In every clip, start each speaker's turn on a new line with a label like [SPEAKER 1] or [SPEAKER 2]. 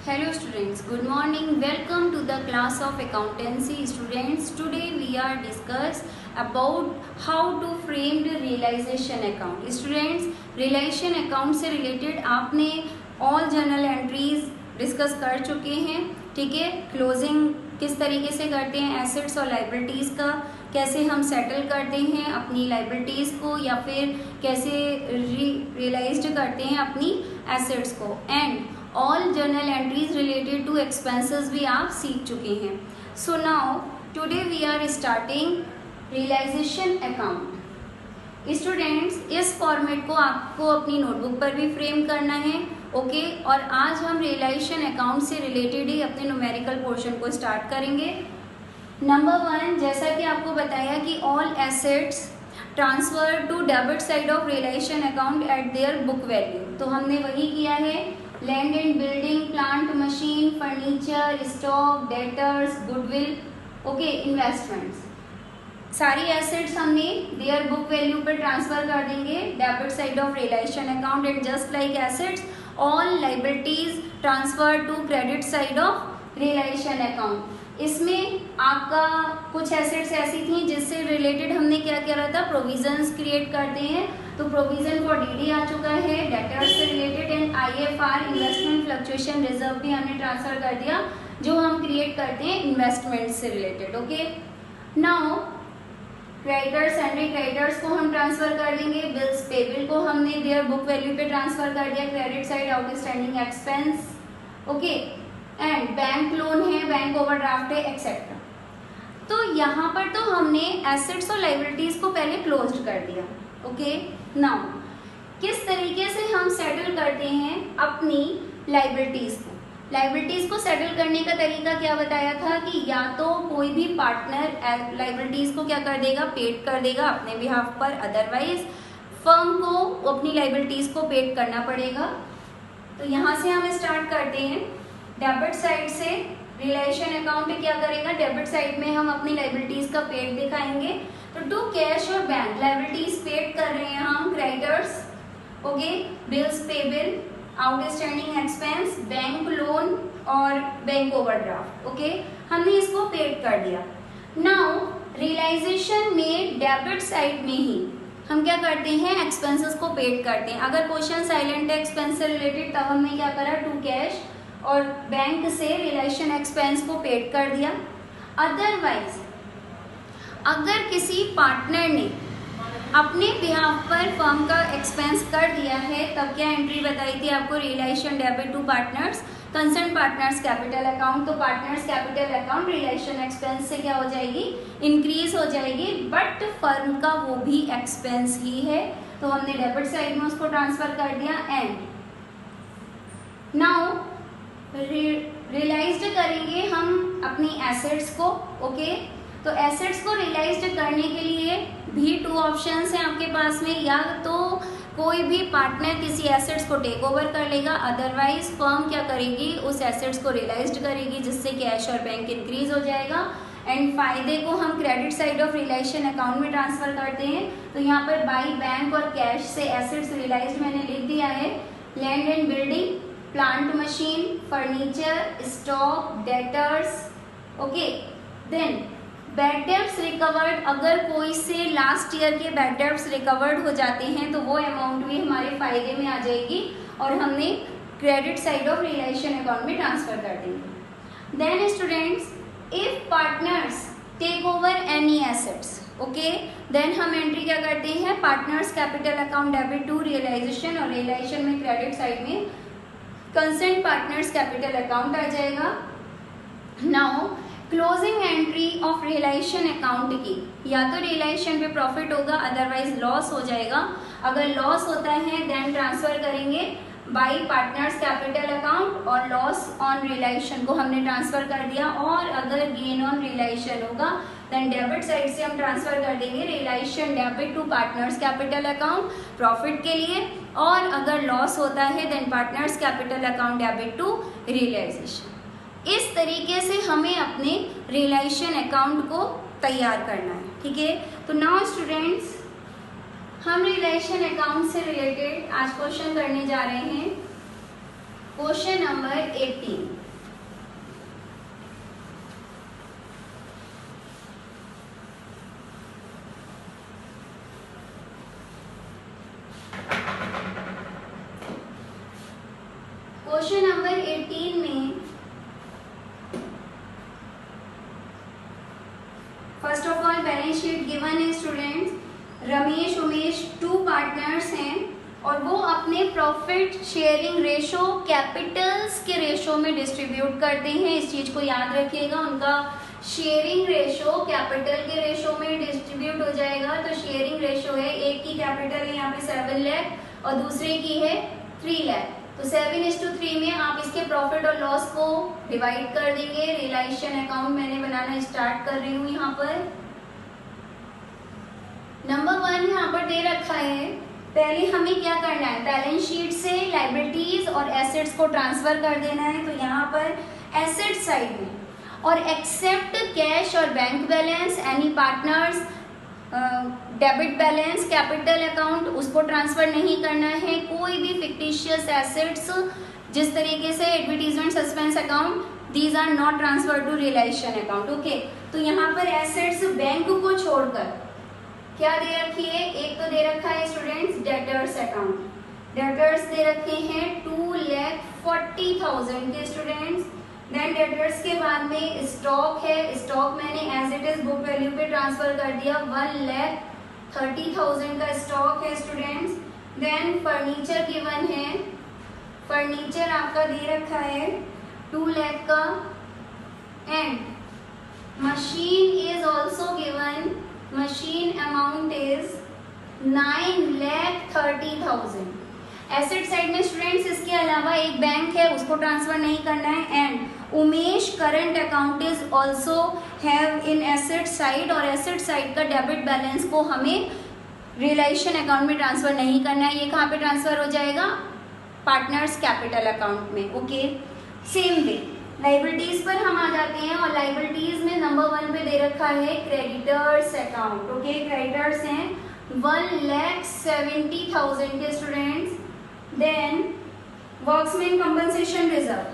[SPEAKER 1] Hello students, good morning. Welcome to the class of accountancy students. Today we are discuss about how to frame the realization account. Students, realization account से related आपने all journal entries discuss कर चुके हैं, ठीक है। Closing किस तरीके से करते हैं, एसेट्स और लाइबिलिटीज़ का कैसे हम सेटल करते हैं अपनी लाइबिलिटीज़ को, या फिर कैसे रियलाइज्ड करते हैं अपनी एसेट्स को, and all journal entries related to expenses भी आप सीख चुके हैं। So now today we are starting realisation account. Students, इस फॉर्मेट को आपको अपनी नोटबुक पर भी फ्रेम करना है, ओके। और आज हम रियलाइजेशन अकाउंट से रिलेटेड ही अपने न्यूमेरिकल पोर्शन को स्टार्ट करेंगे। नंबर 1, जैसा कि आपको बताया कि all assets transfer to debit side of realisation account at their book value. तो हमने वही किया है, land and building, plant machine, furniture, stock, debtors, goodwill, okay, investments, सारी एसेट्स हमने देयर बुक वैल्यू पर ट्रांसफर कर देंगे debit side of realisation account. And just like assets, all liabilities transfer to credit side of realisation account. इसमें आपका कुछ assets ऐसी थी जिससे रिलेटेड हमने क्या किया था, प्रोविजंस क्रिएट करते हैं। तो प्रोविजन फॉर डीडी आ चुका है डेटर्स से related, and IFR investment fluctuation reserve भी हमने ट्रांसफर कर दिया जो हम क्रिएट करते हैं इन्वेस्टमेंट से related, okay. Now creditors, sundry creditors को हम ट्रांसफर कर देंगे, बिल्स पेबल को हमने देयर बुक वैल्यू पे ट्रांसफर कर दिया, credit side outstanding expense, okay. And bank loan है, बैंक ओवरड्राफ्ट है, एक्सेट्रा। तो यहाँ पर तो हमने एसेट्स और लाइबिलिटीज को पहले क्लोज्ड कर दिया, ओके। नाउ किस तरीके से हम सेटल करते हैं अपनी लाइबिलिटीज को। लाइबिलिटीज को सेटल करने का तरीका क्या बताया था कि या तो कोई भी पार्टनर लाइबिलिटीज को क्या कर देगा, पेड कर देगा अपने बिहाफ पर, अदरवाइज फर्म को अपनी लाइबिलिटीज को पेड करना पड़ेगा। तो यहाँ से हम स्टार्ट करते हैं डेबिट साइड से। रियलाइजेशन अकाउंट क्या करेगा, डेबिट साइड में हम अपनी लाइबिलिटीज का पेड दिखाएंगे। तो टू कैश और बैंक, लाइबिलिटीज पेड कर रहे हैं हम, creditors, okay, bills payable, outstanding expense, bank loan और बैंक ओवरड्राफ्ट, ओके, हमने इसको पेड कर दिया। नाउ रियलाइजेशन में डेबिट साइड में ही हम क्या करते हैं, एक्सपेंसेस को पेड करते हैं। अगर क्वेश्चन साइलेंट है एक्सपेंस से रिलेटेड, तब हमने क्या करा, टू कैश और बैंक से रियलाइजेशन एक्सपेंस को पेड कर दिया। अदरवाइज अगर किसी पार्टनर ने अपने बिहाफ पर फर्म का एक्सपेंस कर दिया है, तब क्या एंट्री बताई थी आपको, realisation debit to partners, concern partners capital account. तो partners capital account realisation expense से क्या हो जाएगी, इंक्रीज हो जाएगी, बट फर्म का वो भी एक्सपेंस ही है, तो हमने डेबिट साइड में उसको ट्रांसफर कर दिया। एंड नाउ रियलाइज्ड करेंगे हम अपनी एसेट्स को, ओके। तो एसेट्स को रियलाइज्ड करने के लिए भी टू ऑप्शंस हैं आपके पास में, या तो कोई भी पार्टनर किसी एसेट्स को टेक ओवर कर लेगा, अदरवाइज फर्म क्या करेगी, उस एसेट्स को रियलाइज्ड करेगी जिससे कैश और बैंक इंक्रीज हो जाएगा। एंड फायदे को हम credit side of realisation account में ट्रांसफर करते हैं। तो यहाँ पर बाई बैंक और कैश से एसेट्स रियलाइज्ड मैंने लिख दिया है, land and building, plant machine, furniture, stock, debtors, okay. Then bad debts recovered, अगर कोई से लास्ट ईयर के बैड डेब्ट्स रिकवर्ड हो जाते हैं तो वो अमाउंट भी हमारे फायदे में आ जाएगी और हमने credit side of realisation account में ट्रांसफर कर देंगे। Then students, if partners take over any assets, okay, then हम एंट्री क्या करते हैं, partners capital account debit to realisation, और रियलाइजेशन में क्रेडिट साइड में कंसर्न पार्टनर्स कैपिटल अकाउंट आ जाएगा। Now closing entry of realisation account की, या तो रियलाइजेशन पे प्रॉफिट होगा, अदरवाइज लॉस हो जाएगा। अगर लॉस होता है देन ट्रांसफर करेंगे बाई पार्टनर्स कैपिटल अकाउंट, और लॉस ऑन रियलाइजेशन को हमने ट्रांसफर कर दिया। और अगर गेन ऑन रियलाइजेशन होगा देन डेबिट साइड से हम ट्रांसफर कर देंगे realisation debit to partners capital account profit के लिए, और अगर लॉस होता है then partners capital account debit to realisation. इस तरीके से हमें अपने रियलाइजेशन अकाउंट को तैयार करना है, ठीक है। तो नाउ स्टूडेंट्स, हम रियलाइजेशन अकाउंट से रिलेटेड आज क्वेश्चन करने जा रहे हैं, क्वेश्चन नंबर 18। क्वेश्चन नंबर 18 में first of all balance sheet given है स्टूडेंट्स। रमेश उमेश 2 पार्टनर्स हैं और वो अपने प्रॉफिट शेयरिंग रेशो कैपिटल्स के रेशो में डिस्ट्रीब्यूट करते हैं। इस चीज को याद रखिएगा, उनका शेयरिंग रेशो कैपिटल के रेशो में डिस्ट्रीब्यूट हो जाएगा। तो शेयरिंग रेशो है, एक की कैपिटल है यहाँ पे 7 लाख और दूसरे की है 3 लाख। तो 7:3 में आप इसके प्रॉफिट और लॉस को डिवाइड कर देंगे। रियलाइजेशन अकाउंट मैंने बनाना स्टार्ट कर रही हूँ। यहाँ पर नंबर 1 यहाँ पर दे रखा है। पहले हमें क्या करना है, बैलेंस शीट से लायबिलिटीज और एसेट्स को ट्रांसफर कर देना है। तो यहाँ पर एसेट साइड में और एक्सेप्ट कैश और bank balance, any partners debit balance, capital account, उसको ट्रांसफर नहीं करना है। कोई भी फिक्टिशियस एसेट्स जिस तरीके से advertisement suspense account, these are not transfer to realisation account. Okay, तो यहाँ पर एसेट्स बैंक को छोड़कर क्या दे रखी है, एक तो दे रखा है स्टूडेंट्स डेटर्स अकाउंट। डेटर्स दे रखे हैं 2,40,000 के स्टूडेंट्स। देन डेटर्स के बाद में स्टॉक है, स्टॉक मैंने as it is book value पे ट्रांसफर कर दिया, 1,30,000 का स्टॉक है स्टूडेंट्स। देन फर्नीचर गिवन है, फर्नीचर आपका दे रखा है 2 लाख का। And machine is also given, machine amount is 9,30,000। Asset side में स्टूडेंट्स इसके अलावा एक बैंक है, उसको ट्रांसफर नहीं करना है। And Umesh current account is also have in asset side, और एसेट साइड का डेबिट बैलेंस को हमें रियलाइजेशन अकाउंट में ट्रांसफर नहीं करना है। ये कहाँ पे ट्रांसफर हो जाएगा, पार्टनर्स कैपिटल अकाउंट में। ओके, सेम वे लाइबिलिटीज पर हम आ जाते हैं और लाइबिलिटीज में नंबर 1 पे दे रखा है क्रेडिटर्स अकाउंट। ओके, क्रेडिटर्स हैं 1,70,000 के students. Then workmen compensation reserve,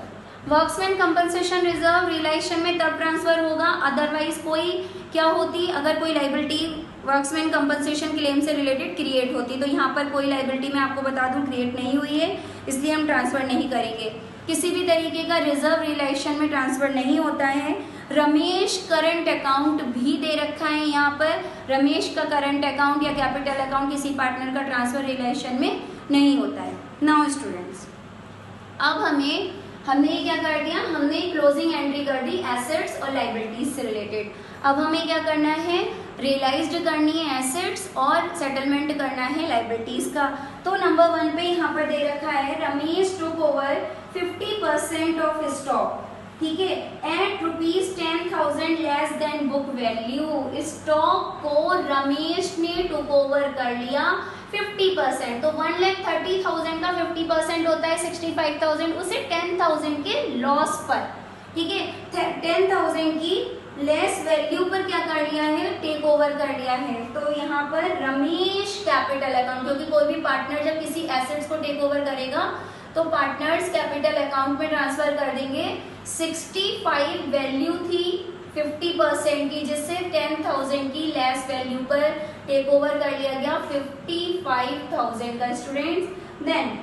[SPEAKER 1] workmen compensation reserve realisation में तब ट्रांसफर होगा, अदरवाइज कोई क्या होती, अगर कोई लाइबिलिटी वर्क्समैन कंपनसेशन क्लेम से रिलेटेड क्रिएट होती। तो यहाँ पर कोई लाइबिलिटी मैं आपको बता दूं क्रिएट नहीं हुई है, इसलिए हम ट्रांसफर नहीं करेंगे। किसी भी तरीके का रिजर्व रियलाइजेशन में ट्रांसफर नहीं होता है। रमेश करंट अकाउंट भी दे रखा है यहाँ पर, रमेश का करंट अकाउंट या कैपिटल अकाउंट किसी पार्टनर का ट्रांसफर रियलाइजेशन में नहीं होता है। नाउ स्टूडेंट्स, अब हमने क्या कर दिया, हमने क्लोजिंग एंट्री कर दी एसेट्स और लाइबिलिटीज से रिलेटेड। अब हमें क्या करना है, रियलाइज्ड करनी है एसेट्स और सेटलमेंट करना है लाइबिलिटीज का। तो नंबर 1 पे यहाँ पर दे रखा है Ramesh took over 50% of stock, ठीक है, at ₹10,000 less than book value. Stock को रमेश ने टुक ओवर कर लिया 50%, तो 1,30,000 का 50% होता है 65,000, उसे 10,000 के लॉस पर, ठीक है, 10,000 की लेस वैल्यू पर क्या कर लिया है, टेक ओवर कर लिया है। तो यहाँ पर रमेश कैपिटल अकाउंट, क्योंकि कोई भी पार्टनर जब किसी एसेट्स को टेक ओवर करेगा तो पार्टनर्स कैपिटल अकाउंट में ट्रांसफर कर देंगे। 65 वैल्यू थी 50% की, जिससे 10,000 की लेस वैल्यू पर टेक ओवर कर लिया गया 55,000 का स्टूडेंट्स। देन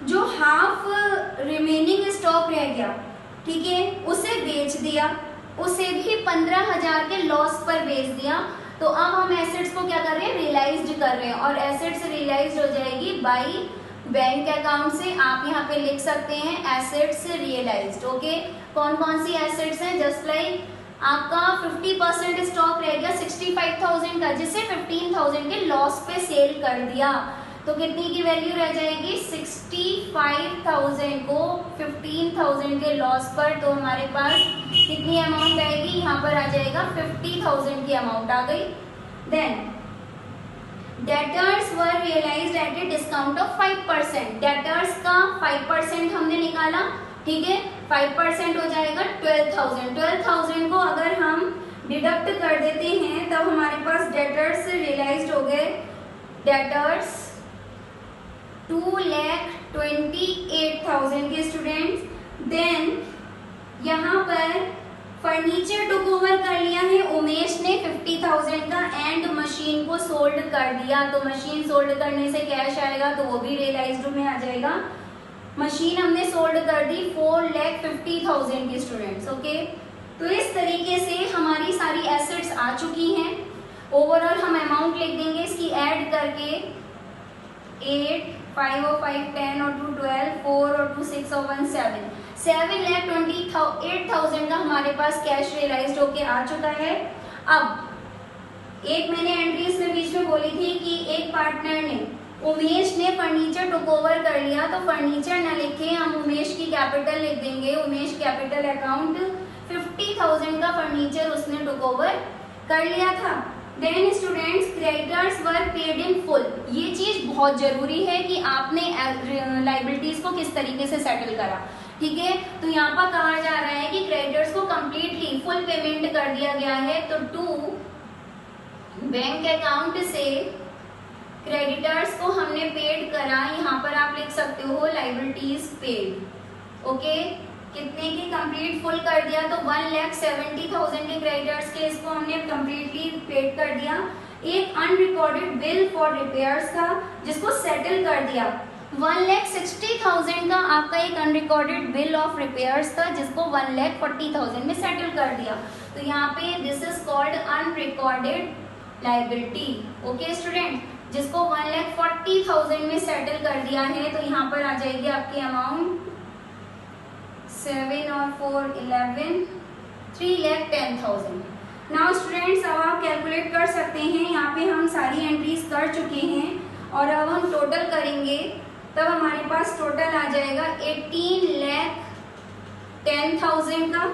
[SPEAKER 1] जो हाफ रिमेनिंग स्टॉक रह गया, ठीक है, उसे बेच दिया, उसे भी 15,000 के लॉस पर बेच दिया। तो अब हम एसेट्स को क्या कर रहे हैं, रियलाइज्ड कर रहे हैं, और एसेट्स रियलाइज्ड हो जाएगी बाई बैंक अकाउंट से। आप यहाँ पे लिख सकते हैं एसेट्स रियलाइज्ड। ओके, कौन कौन सी एसेट्स हैं, जस्ट लाइक आपका 50% स्टॉक रह गया 65,000 का, जिसे 15,000 के लॉस पे सेल कर दिया, तो कितनी की वैल्यू रह जाएगी, 65,000 को 15,000 के लॉस पर, तो हमारे पास कितनी अमाउंट आएगी, यहाँ पर आ जाएगा 50,000 की अमाउंट आ गई। Then debtors were realised at a discount of 5%, debtors का 5% हमने निकाला, ठीक है, 5% हो जाएगा 12,000। 12,000 को अगर हम डिडक्ट कर देते हैं तब हमारे पास डेटर्स रियलाइज्ड हो गए, डेटर्स 2,10,000 28,000 के स्टूडेंट्स। देन यहाँ पर फर्नीचर टुक ओवर कर लिया है उमेश ने 50,000 का एंड मशीन को सोल्ड कर दिया, तो मशीन सोल्ड करने से कैश आएगा तो वो भी रियलाइज्ड में आ जाएगा। मशीन हमने सोल्ड कर दी 4,50,000 के स्टूडेंट्स। ओके, तो इस तरीके से हमारी सारी एसेट्स आ चुकी हैं। ओवरऑल हम अमाउंट लिख देंगे इसकी ऐड करके 8, 5 और 5 10 और 2 12, 4 और 2 6 और 1 7, 7,28,000 का हमारे पास कैश रियलाइज्ड होके आ चुका है। अब एक मैंने एंट्री इसमें बीच में बोली थी कि एक पार्टनर ने, उमेश ने फर्नीचर टुक ओवर कर लिया, तो फर्नीचर न लिखे, हम उमेश की कैपिटल लिख देंगे। उमेश कैपिटल अकाउंट 50,000 का फर्नीचर उसने टुक ओवर कर लिया था। Then students creditors were paid in full. ये चीज बहुत जरूरी है कि आपने लाइबिलिटीज को किस तरीके से सेटल करा, ठीक है। तो यहाँ पर कहा जा रहा है कि क्रेडिटर्स को कंप्लीटली फुल पेमेंट कर दिया गया है, तो टू बैंक अकाउंट से क्रेडिटर्स को हमने पेड करा। यहाँ पर आप लिख सकते हो लाइबिलिटीज पेड। ओके, कितने की कंप्लीट फुल कर दिया, तो 1,70,000 के क्रेडिटर्स के इसको हमने कंप्लीटली पेड कर दिया। एक अनरिकॉर्डेड बिल फॉर रिपेयर्स था जिसको सेटल कर दिया। 1,60,000 का आपका एक अनरिकॉर्डेड बिल ऑफ रिपेयर्स था जिसको 1,40,000 में सेटल कर दिया। तो यहाँ पे this is called unrecorded liability. Okay student, जिसको 1,40,000 में सेटल कर दिया है, तो यहाँ पर आ जाएगी आपकी अमाउंट 7 और 4 11, 3,10,000। नाउ स्टूडेंट्स अब आप कैलकुलेट कर सकते हैं, यहाँ पे हम सारी एंट्रीज कर चुके हैं और अब हम टोटल करेंगे, तब हमारे पास टोटल आ जाएगा 18,10,000 का।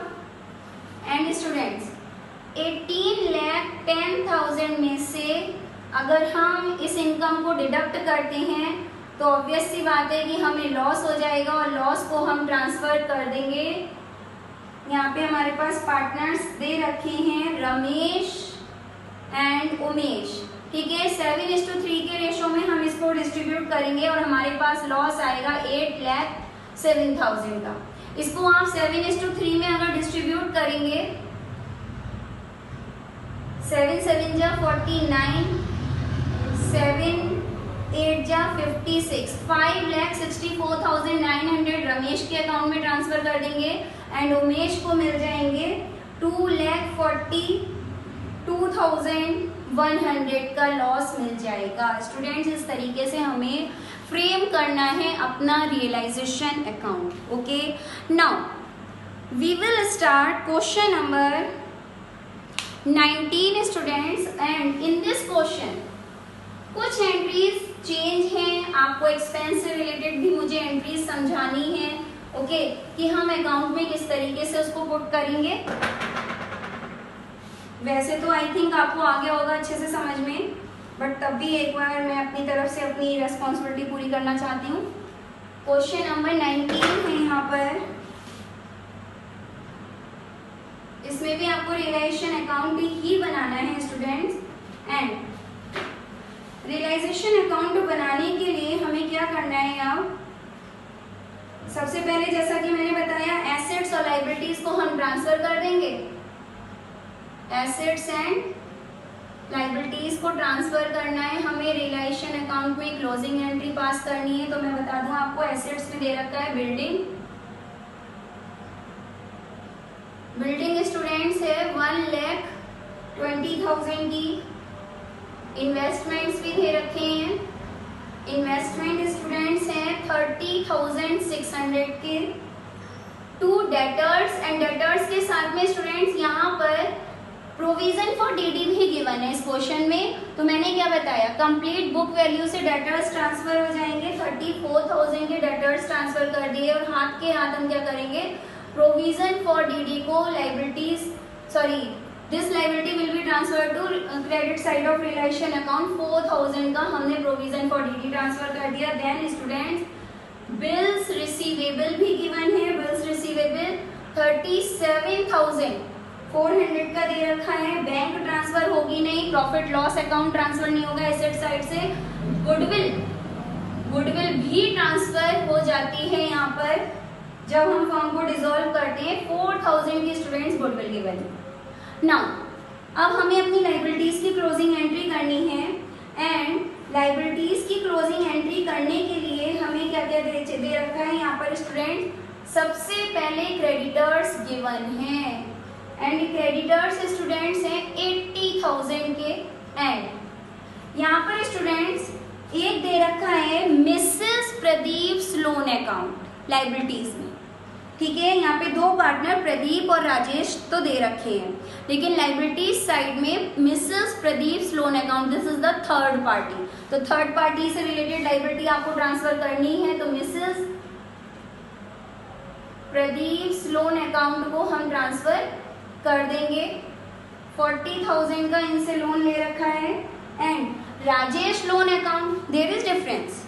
[SPEAKER 1] एंड स्टूडेंट्स 18,10,000 में से अगर हम इस इनकम को डिडक्ट करते हैं तो ऑब्वियस सी बात है कि हमें लॉस हो जाएगा और लॉस को हम ट्रांसफर कर देंगे। यहाँ पे हमारे पास पार्टनर्स दे रखे हैं रमेश एंड उमेश, ठीक है। 7:3 के रेशो में हम इसको डिस्ट्रीब्यूट करेंगे और हमारे पास लॉस आएगा 8,07,000 का। इसको आप 7:3 में अगर डिस्ट्रीब्यूट करेंगे, 7 7 जा 49, 7 8 जा 56, 5,64,900 रमेश के अकाउंट में ट्रांसफर कर देंगे एंड उमेश को मिल जाएंगे 2,42,100 का लॉस मिल जाएगा। स्टूडेंट्स इस तरीके से हमें फ्रेम करना है अपना realisation account. Okay, now we will start question number 19 students. And in this question कुछ एंट्रीज चेंज हैं, आपको एक्सपेंस से रिलेटेड भी मुझे एंट्रीज समझानी है। ओके, कि हम अकाउंट में किस तरीके से उसको पुट करेंगे। वैसे तो आई थिंक आपको आ गया होगा अच्छे से समझ में, बट तब भी एक बार मैं अपनी तरफ से अपनी रेस्पॉन्सिबिलिटी पूरी करना चाहती हूँ। क्वेश्चन नंबर 19 है यहाँ पर, इसमें भी आपको रियलाइजेशन अकाउंट ही बनाना है स्टूडेंट्स। एंड रियलाइजेशन अकाउंट बनाने के लिए हमें क्या करना है, आप सबसे पहले जैसा कि मैंने बताया एसेट्स और लायबिलिटीज को हम ट्रांसफर कर देंगे। एसेट्स एंड लायबिलिटीज को ट्रांसफर करना है हमें। रियलाइजेशन अकाउंट में क्लोजिंग एंट्री पास करनी है, तो मैं बता दूं आपको एसेट्स में दे रखा है बिल्डिंग स्टूडेंट्स है 1,20,000 की। इन्वेस्टमेंट्स भी दे रखे हैं, इन्वेस्टमेंट स्टूडेंट्स हैं 30,600 के। 2 डेटर्स एंड डेटर्स के साथ में स्टूडेंट्स यहाँ पर प्रोविजन फॉर डीडी भी गिवन है इस क्वेश्चन में। तो मैंने क्या बताया, कंप्लीट बुक वैल्यू से डेटर्स ट्रांसफर हो जाएंगे। 34,000 के डेटर्स ट्रांसफर कर दिए और हाथ के हाथ हम क्या करेंगे, प्रोविजन फॉर डीडी को liabilities this liability will be transfer to credit side of realisation account. 4,000 का हमने प्रोविजन फॉर डीडी ट्रांसफर कर दिया। देन स्टूडेंट्स बिल्स रिसीवेबल भी गिवन है। बिल्स रिसीवेबल 37,400 का दे रखा है। बैंक ट्रांसफर होगी नहीं, प्रॉफिट लॉस अकाउंट ट्रांसफर नहीं होगा एसेट साइड से। गुडविल भी ट्रांसफर हो पर जब हम फर्म को डिसॉल्व करते हैं 4000 की स्टूडेंट्स गुडविल की वैल्यू। नाउ अब हमें अपनी लाइबिलिटीज की क्लोजिंग एंट्री करनी है एंड लाइबिलिटीज की क्लोजिंग एंट्री करने के लिए हमें क्या क्या दे रखा है यहाँ पर स्टूडेंट। सबसे पहले क्रेडिटर्स गिवन है एंड क्रेडिटर्स स्टूडेंट्स हैं 80,000 के एंड यहाँ पर स्टूडेंट्स एक दे रखा है Mrs Pradeep loan account liabilities में, ठीक है। यहाँ पे दो पार्टनर प्रदीप और राजेश तो दे रखे हैं, लेकिन लाइबिलिटीज साइड में Mrs Pradeep loan account, this is the third party. तो थर्ड पार्टी से रिलेटेड लाइबिलिटी आपको ट्रांसफर करनी है, तो मिसेस प्रदीप लोन अकाउंट को हम ट्रांसफर कर देंगे। 40,000 का इनसे लोन ले रखा है and Rajesh loan account, there is difference.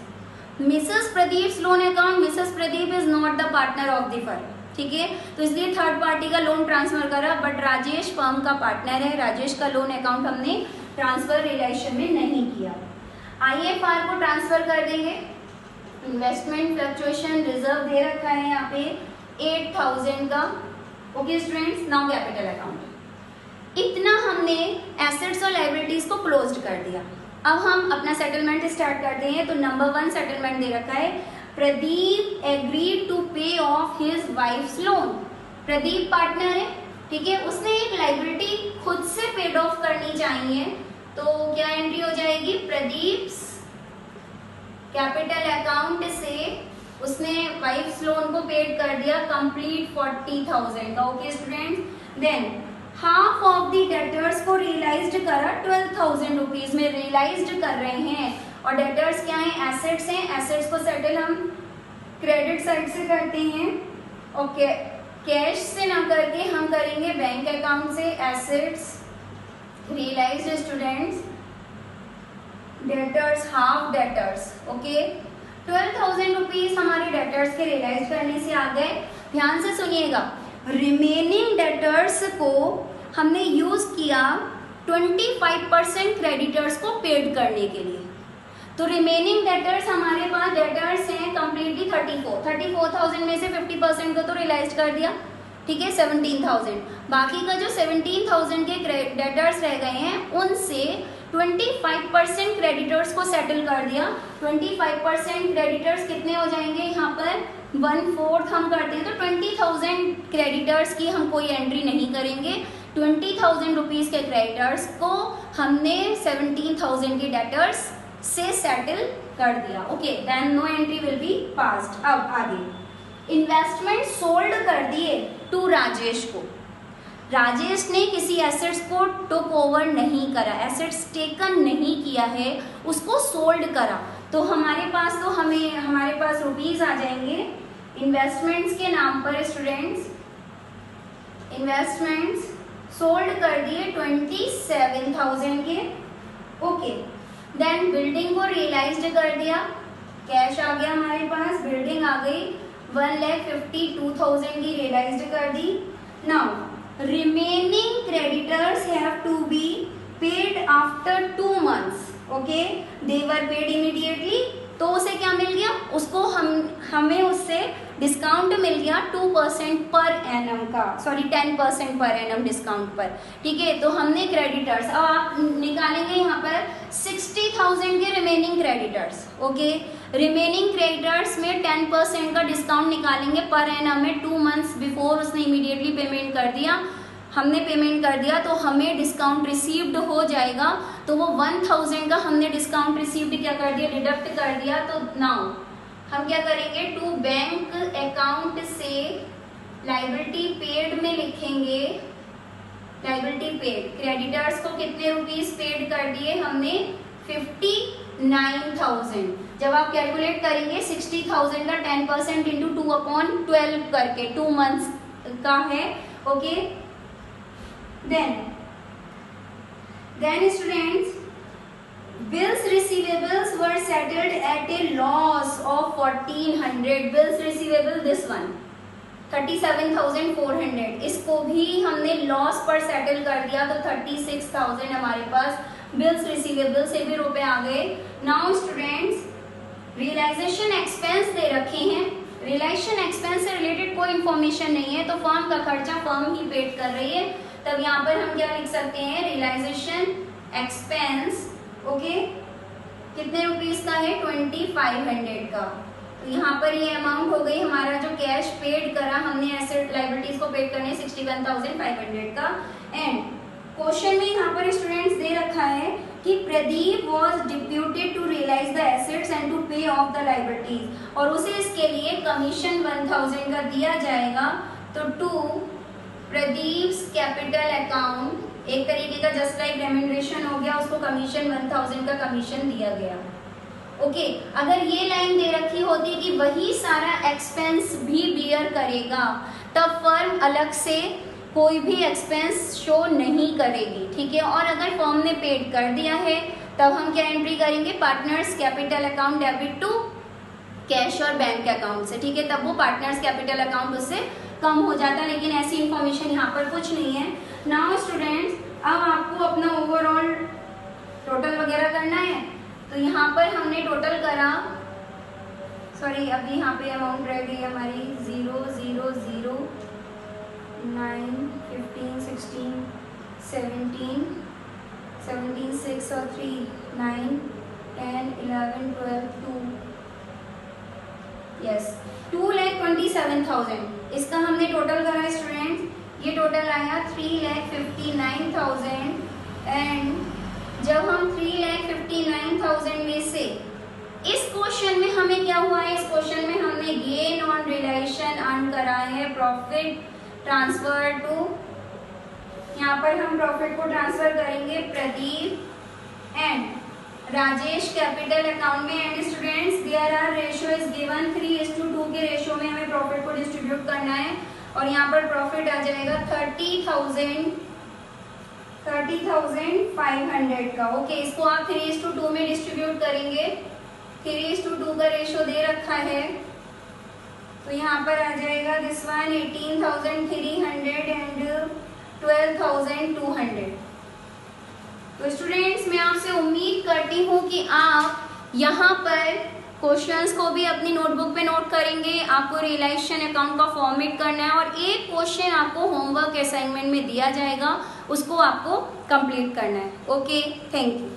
[SPEAKER 1] Mrs Pradeep loan account, Mrs Pradeep is not the partner of the firm, ठीक है, तो इसलिए थर्ड पार्टी का लोन ट्रांसफर करा, बट राजेश फर्म का पार्टनर है, राजेश का लोन अकाउंट हमने ट्रांसफर रिलेशन में नहीं किया। IFR को ट्रांसफर कर देंगे। इन्वेस्टमेंट फ्लक्चुएशन रिजर्व दे रखा है यहाँ पे 8,000 का, okay students. Now capital account, इतना हमने एसेट्स और लाइबिलिटीज को क्लोज्ड कर दिया। अब हम अपना सेटलमेंट स्टार्ट करते हैं। तो नंबर 1 सेटलमेंट दे रखा है, Pradeep agreed to pay of his wives loan. Pradeep partner है, ठीक है, उसने एक लाइबिलिटी खुद से पेड ऑफ करनी चाहिए, तो क्या एंट्री हो जाएगी, प्रदीप कैपिटल अकाउंट से उसने वाइफ्स लोन को पेड कर दिया कंप्लीट 40,000 का, okay students. Than half of the debtors को रियलाइज्ड करा 12,000 रुपीज में रियलाइज्ड कर रहे हैं, और डेटर्स क्या है, एसेट्स हैं, एसेट्स को सेटल हम क्रेडिट साइड से करते हैं, ओके, कैश से ना करके हम करेंगे बैंक अकाउंट से। Assets realised students, debtors half debtors, okay, 12,000 rupees हमारे डेटर्स के रियलाइज करने से आ गए। ध्यान से सुनिएगा, रिमेनिंग डेटर्स को हमने यूज किया 25% क्रेडिटर्स को पेड करने के लिए। तो रिमेनिंग डेटर्स हमारे पास डेटर्स हैं कंप्लीटली 34,000 में से 50% को तो रियलाइज कर दिया, ठीक है, 17,000। बाकी का जो 17,000 के डेटर्स रह गए हैं उनसे 25% क्रेडिटर्स को सेटल कर दिया। 25% क्रेडिटर्स कितने हो जाएंगे, यहाँ पर 1/4 हम करते हैं, तो 20,000 क्रेडिटर्स की हम कोई एंट्री नहीं करेंगे। 20,000 रुपीज के क्रेडिटर्स को हमने 17,000 के डेटर्स से सेटल कर दिया, okay, then no entry will be passed. अब आगे इन्वेस्टमेंट सोल्ड कर दिए टू राजेश को। राजेश ने किसी एसेट्स को टुक ओवर नहीं करा, एसेट्स टेकन नहीं किया है, उसको सोल्ड करा, तो हमारे पास तो हमारे पास रुपीज आ जाएंगे इन्वेस्टमेंट्स के नाम पर। स्टूडेंट्स इन्वेस्टमेंट्स सोल्ड कर दिए 27,000 के, ओके। देन बिल्डिंग को रियलाइज्ड कर दिया, कैश आ गया हमारे पास, बिल्डिंग आ गई 1,52,000 की रियलाइज्ड कर दी। Now remaining creditors have to be paid after 2 months, okay, they were paid immediately, तो उसे क्या मिल गया, उसको हमें उससे डिस्काउंट मिल गया 2% पर एनम का, सॉरी 10% पर एनम डिस्काउंट पर, ठीक है। तो हमने क्रेडिटर्स, अब आप निकालेंगे यहाँ पर 60,000 के remaining creditors, okay, remaining creditors में 10% का डिस्काउंट निकालेंगे पर एनम में। 2 months बिफोर उसने इमीडिएटली पेमेंट कर दिया, हमने पेमेंट कर दिया, तो हमें डिस्काउंट रिसीव्ड हो जाएगा। तो वो 1,000 का हमने डिस्काउंट रिसीव्ड क्या कर दिया, डिडक्ट कर दिया। तो नाउ हम क्या करेंगे, टू बैंक अकाउंट से लाइबिलिटी पेड में लिखेंगे, लाइबिलिटी पेड, क्रेडिटर्स को कितने रुपीस पेड कर दिए हमने, 59,000। जब आप कैलकुलेट करेंगे 60,000 का 10% इंटू 2/12 करके 2 months का है, okay. Then students, bills receivables were settled at a loss of 1,400. Bills receivable this one 37,400, इसको भी हमने लॉस पर सेटल कर दिया, तो 36,000 हमारे पास बिल्स रिसीवेबल से भी रुपए आ गए। नाउ स्टूडेंट्स रियलाइजेशन एक्सपेंस दे रखे हैं, रियलाइज रियलाइजेशन एक्सपेंस से रिलेटेड कोई इंफॉर्मेशन नहीं है, तो फर्म का खर्चा फर्म ही पेड कर रही है, तब यहाँ पर हम क्या लिख सकते हैं, रियलाइजेशन एक्सपेंस, ओके, कितने रुपीस का है, 2500 का। तो यहाँ पर ये अमाउंट हो गई हमारा जो कैश पेड करा हमने एसेट लायबिलिटीज को पेड करने 61,500 का। एंड क्वेश्चन में यहाँ पर स्टूडेंट्स दे रखा है कि Pradeep was deputed to realise the assets and to pay off the liabilities, और उसे इसके लिए कमीशन 1000 का दिया जाएगा। तो टू प्रदीप्स कैपिटल अकाउंट, एक तरीके का जस्ट लाइक रेम्यूनरेशन हो गया, उसको कमीशन 1000 का कमीशन दिया गया। ओके, अगर ये लाइन दे रखी होती कि वही सारा एक्सपेंस भी बियर करेगा, तब फर्म अलग से कोई भी एक्सपेंस शो नहीं करेगी, ठीक है। और अगर फर्म ने पेड कर दिया है तब हम क्या एंट्री करेंगे, partners capital account debit to cash और बैंक अकाउंट से, ठीक है, तब वो पार्टनर्स कैपिटल अकाउंट उससे कम हो जाता है। लेकिन ऐसी इंफॉर्मेशन यहाँ पर कुछ नहीं है। नाउ स्टूडेंट्स, अब आपको अपना ओवरऑल टोटल वगैरह करना है, तो यहाँ पर हमने टोटल करा, सॉरी अभी यहाँ पे अमाउंट रह गई हमारी 0 0 0 9 15 16 17 17 6 और 3 9 10 11 12 2 यस 2,27,000 इसका हमने टोटल करा स्टूडेंट्स। ये टोटल आया 3,59,000। एंड जब हम 3,59,000 में से इस क्वेश्चन में हमें क्या हुआ है, इस क्वेश्चन में हमने गेन ऑन रियलाइजेशन अर्न करा है, प्रॉफिट ट्रांसफर टू, यहाँ पर हम प्रॉफिट को ट्रांसफर करेंगे Pradeep and Rajesh capital account में। And students there are ratio is given 3:2 के रेशियो में हमें प्रॉफिट को डिस्ट्रीब्यूट करना है, और यहाँ पर प्रॉफिट आ जाएगा 30,500 का। ओके, इसको आप 3:2 में डिस्ट्रीब्यूट करेंगे, 3:2 का रेशियो दे रखा है, तो यहाँ पर आ जाएगा दिस वन 18,300 एंड 12,200। तो स्टूडेंट्स, मैं आपसे उम्मीद करती हूँ कि आप यहाँ पर क्वेश्चंस को भी अपनी नोटबुक पे नोट करेंगे। आपको रियलाइजेशन अकाउंट का फॉर्मेट करना है, और एक क्वेश्चन आपको होमवर्क असाइनमेंट में दिया जाएगा, उसको आपको कंप्लीट करना है। Okay, thank you.